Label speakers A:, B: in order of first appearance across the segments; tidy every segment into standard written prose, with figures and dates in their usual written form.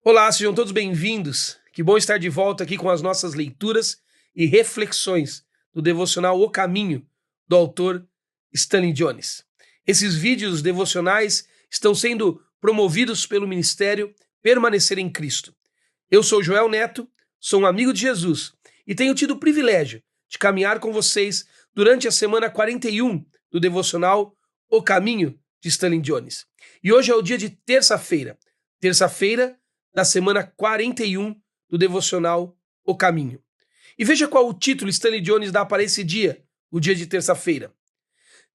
A: Olá, sejam todos bem-vindos. Que bom estar de volta aqui com as nossas leituras e reflexões do devocional O Caminho, do autor Stanley Jones. Esses vídeos devocionais estão sendo promovidos pelo Ministério Permanecer em Cristo. Eu sou Joel Neto, sou um amigo de Jesus e tenho tido o privilégio de caminhar com vocês durante a semana 41 do devocional O Caminho, de Stanley Jones. E hoje é o dia de terça-feira da semana 41 do devocional O Caminho. E veja qual o título Stanley Jones dá para esse dia, o dia de terça-feira.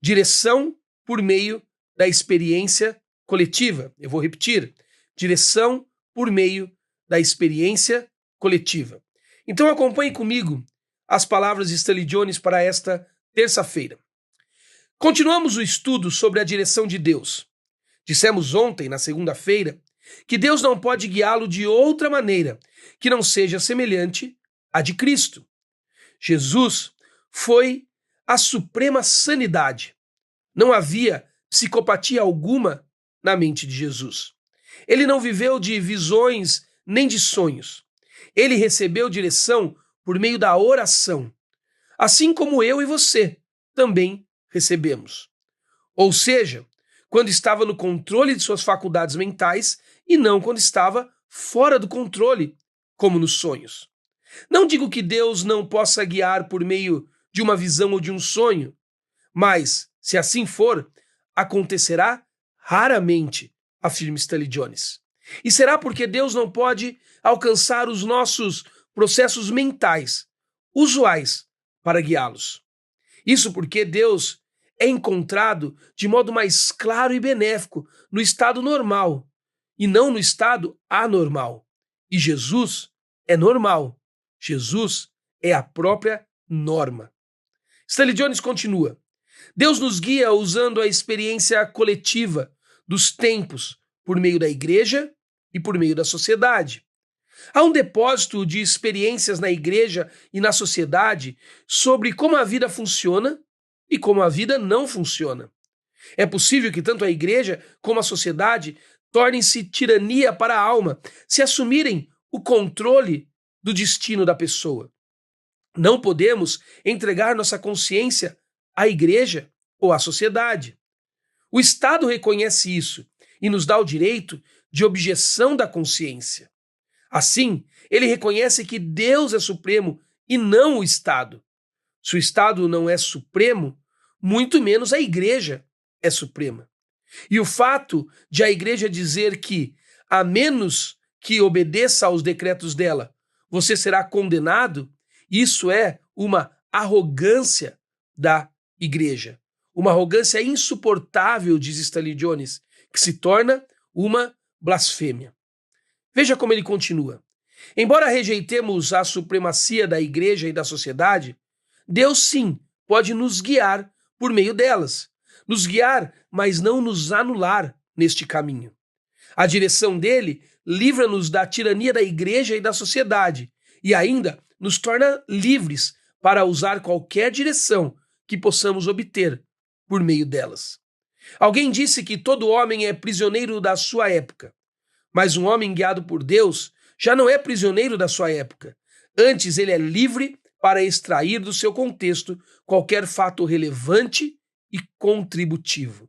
A: Direção por meio da experiência coletiva. Eu vou repetir. Direção por meio da experiência coletiva. Então acompanhe comigo as palavras de Stanley Jones para esta terça-feira. Continuamos o estudo sobre a direção de Deus. Dissemos ontem, na segunda-feira, que Deus não pode guiá-lo de outra maneira que não seja semelhante à de Cristo. Jesus foi a suprema sanidade. Não havia psicopatia alguma na mente de Jesus. Ele não viveu de visões nem de sonhos. Ele recebeu direção por meio da oração, assim como eu e você também recebemos. Ou seja, quando estava no controle de suas faculdades mentais e não quando estava fora do controle, como nos sonhos. Não digo que Deus não possa guiar por meio de uma visão ou de um sonho, mas, se assim for, acontecerá raramente, afirma Stanley Jones. E será porque Deus não pode alcançar os nossos processos mentais usuais para guiá-los. Isso porque Deus é encontrado de modo mais claro e benéfico no estado normal e não no estado anormal. E Jesus é normal. Jesus é a própria norma. Stanley Jones continua. Deus nos guia usando a experiência coletiva dos tempos por meio da igreja e por meio da sociedade. Há um depósito de experiências na igreja e na sociedade sobre como a vida funciona e como a vida não funciona. É possível que tanto a igreja como a sociedade tornem-se tirania para a alma, se assumirem o controle do destino da pessoa. Não podemos entregar nossa consciência à igreja ou à sociedade. O Estado reconhece isso e nos dá o direito de objeção da consciência. Assim, ele reconhece que Deus é supremo e não o Estado. Se o Estado não é supremo, muito menos a igreja é suprema. E o fato de a igreja dizer que, a menos que obedeça aos decretos dela, você será condenado, isso é uma arrogância da igreja. Uma arrogância insuportável, diz Stanley Jones, que se torna uma blasfêmia. Veja como ele continua. Embora rejeitemos a supremacia da igreja e da sociedade, Deus sim pode nos guiar por meio delas. Nos guiar, mas não nos anular neste caminho. A direção dele livra-nos da tirania da igreja e da sociedade e ainda nos torna livres para usar qualquer direção que possamos obter por meio delas. Alguém disse que todo homem é prisioneiro da sua época, mas um homem guiado por Deus já não é prisioneiro da sua época. Antes, ele é livre para extrair do seu contexto qualquer fato relevante e contributivo.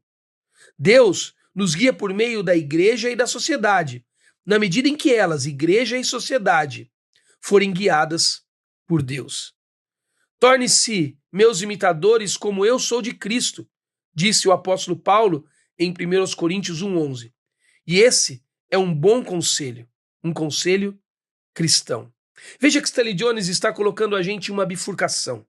A: Deus nos guia por meio da igreja e da sociedade, na medida em que elas, igreja e sociedade, forem guiadas por Deus. Torne-se meus imitadores como eu sou de Cristo, disse o apóstolo Paulo em 1 Coríntios 1,11. E esse é um bom conselho, um conselho cristão. Veja que Stanley Jones está colocando a gente em uma bifurcação.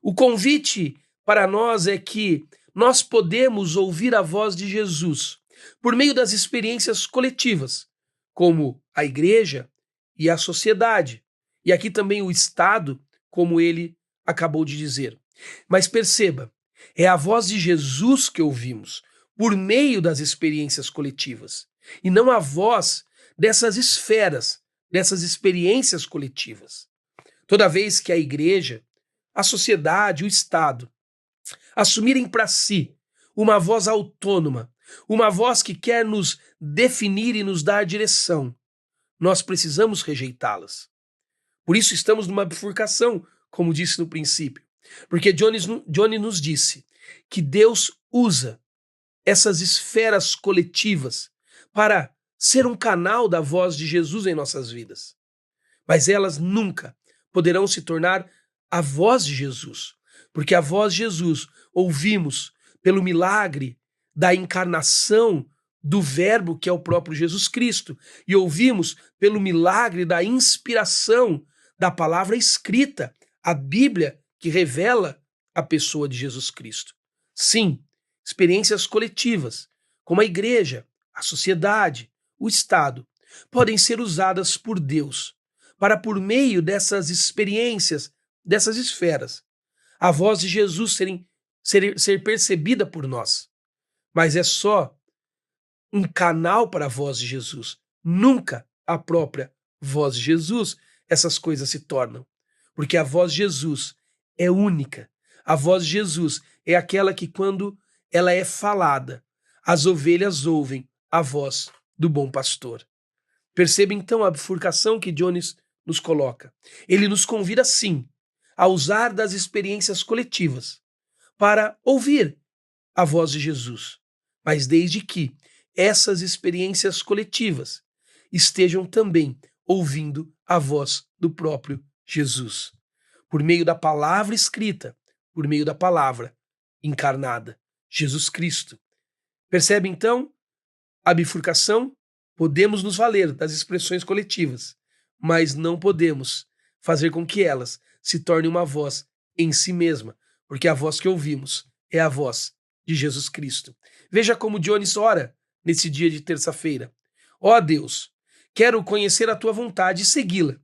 A: O convite para nós é que nós podemos ouvir a voz de Jesus por meio das experiências coletivas, como a igreja e a sociedade, e aqui também o Estado, como ele acabou de dizer. Mas perceba, é a voz de Jesus que ouvimos por meio das experiências coletivas, e não a voz dessas esferas, dessas experiências coletivas. Toda vez que a igreja, a sociedade, o Estado assumirem para si uma voz autônoma, uma voz que quer nos definir e nos dar direção, nós precisamos rejeitá-las. Por isso estamos numa bifurcação, como disse no princípio. Porque Johnny nos disse que Deus usa essas esferas coletivas para ser um canal da voz de Jesus em nossas vidas. Mas elas nunca poderão se tornar a voz de Jesus, porque a voz de Jesus ouvimos pelo milagre da encarnação do Verbo, que é o próprio Jesus Cristo, e ouvimos pelo milagre da inspiração da palavra escrita, a Bíblia, que revela a pessoa de Jesus Cristo. Sim, experiências coletivas, como a igreja, a sociedade, o Estado, podem ser usadas por Deus para, por meio dessas experiências, dessas esferas, a voz de Jesus ser percebida por nós. Mas é só um canal para a voz de Jesus, nunca a própria voz de Jesus. Essas coisas se tornam, porque a voz de Jesus é única. A voz de Jesus é aquela que, quando ela é falada, as ovelhas ouvem a voz do bom pastor. Perceba então a bifurcação que Jones nos coloca. Ele nos convida, sim, a usar das experiências coletivas para ouvir a voz de Jesus, mas desde que essas experiências coletivas estejam também ouvindo a voz do próprio Jesus, por meio da palavra escrita, por meio da palavra encarnada, Jesus Cristo. Percebe então a bifurcação? Podemos nos valer das expressões coletivas, mas não podemos fazer com que elas se tornem uma voz em si mesma, porque a voz que ouvimos é a voz de Jesus Cristo. Veja como Jones ora nesse dia de terça-feira. Ó Deus, quero conhecer a tua vontade e segui-la.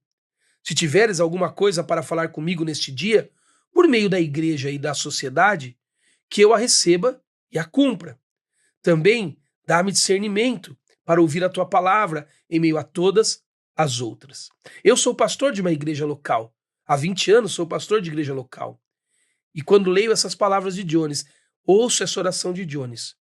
A: Se tiveres alguma coisa para falar comigo neste dia, por meio da igreja e da sociedade, que eu a receba e a cumpra. Também dá-me discernimento para ouvir a tua palavra em meio a todas as outras. Eu sou pastor de uma igreja local. Há 20 anos sou pastor de igreja local. E quando leio essas palavras de Jones, ouço essa oração de Jones,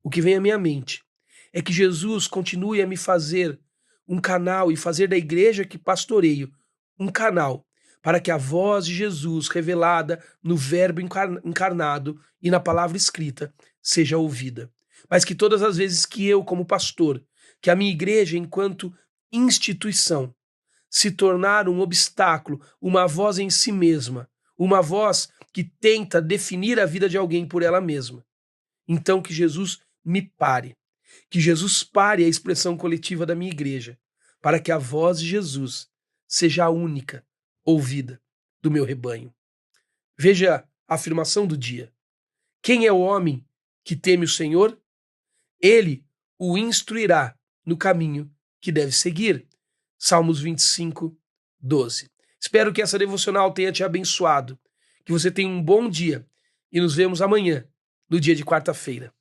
A: o que vem à minha mente é que Jesus continue a me fazer um canal e fazer da igreja que pastoreio um canal para que a voz de Jesus revelada no Verbo encarnado e na palavra escrita seja ouvida. Mas que todas as vezes que eu, como pastor, que a minha igreja, enquanto instituição, se tornar um obstáculo, uma voz em si mesma, uma voz que tenta definir a vida de alguém por ela mesma, então que Jesus me pare, que Jesus pare a expressão coletiva da minha igreja, para que a voz de Jesus seja a única ouvida do meu rebanho. Veja a afirmação do dia. Quem é o homem que teme o Senhor? Ele o instruirá no caminho que deve seguir. Salmos 25, 12. Espero que essa devocional tenha te abençoado, que você tenha um bom dia e nos vemos amanhã, no dia de quarta-feira.